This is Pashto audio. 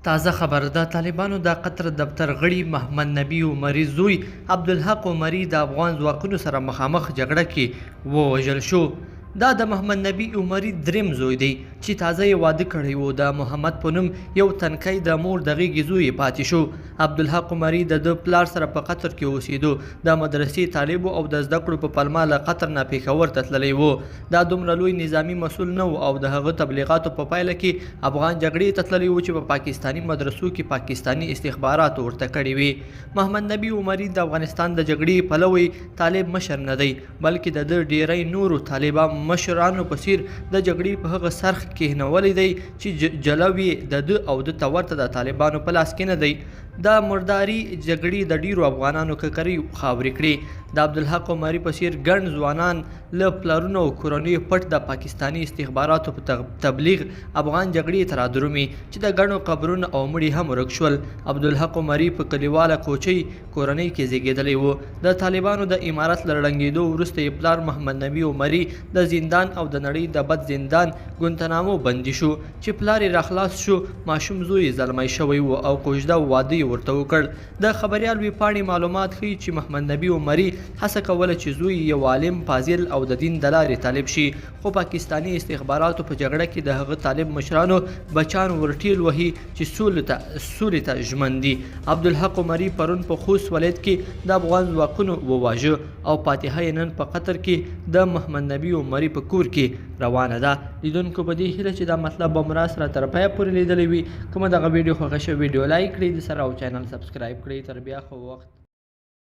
تازه خبر د طالبانو د قطر دفتر غړي محمد نبی عمري زوی عبدالحق عمري د افغان ځواکونو سره مخامخ جګړه کې ووژل شو. دا د محمد نبی عمري دریم زوی دی چې تازه یې واده کړی و. د محمد په نوم یو تنکی د مور د غېږې زوی پاتې شو. عبدالحق عمري د پلار سره په قطر کې اوسېدو. د مدرسې طالب او د زده کړو په پلمه له قطر نه پېښور ته تللی و. دا دومره لوی نظامي مسؤل نه و او د هغه تبلیغاتو په پایله کې افغان جګړې ته تللی و چې په پاکستاني مدرسو کې پاکستاني استخبارات ورته کړي وي. محمد نبی عمري د افغانستان د جګړې پلوی طالب مشر نه دی، بلکې د ډیری نورو طالبان مشرانو په څیر د جګړې په هغه سرخ کېنولی دی چې جلوي د ده او د ته ورته د طالبانو په لاس کې نه دی. د مرداري جګړې د ډیرو افغانانو ککرۍ خاورې کړې. د عبدالحق عمري په څیر ګڼ ځوانان له پلرونو او کورنیو پټ د پاکستاني استخباراتو په تبلیغ افغان جګړې ته رادرومي چې د ګڼو قبرونه او مړي هم ورک شول. عبدالحق عمري په کلیواله کوچۍ کورنۍ کې زیږېدلی و. د طالبانو د امارت له ړنګېدو وروسته یې پلار محمد نبی عمري د زندان او د نړۍ د بد زندان ګونتنامو بندي شو. چې پلار یې راخلاص شو، ماشوم زوی یې زلمی شوی و او کوژده واده یې ورته وکړ. د خبریال ویبپاڼې معلومات ښیي چې محمد نبی عمري هڅه کوله چې زوی یو عالم، فاضل او د دین د لارې طالب شي، خو پاکستاني استخباراتو په جګړه کې د هغه طالب مشرانو بچان ورټیل وهي چې سولې ته ژمن دي. عبدالحق عمري پرون په خوست ولایت کې د افغان ځواکونو وواژه او فاتحه یې نن په قطر کې د محمد نبی عمري په کور کې روانه ده. لیدونکو په دې هیله چې دا مطلب به مو راسره تر پایه پورې لیدلی وي. کومه دغه ویډیو خوښه شوې ویډیو لایک کړئ، د سره او چینل سبسکرایب کړئ. تر بیا خو وخت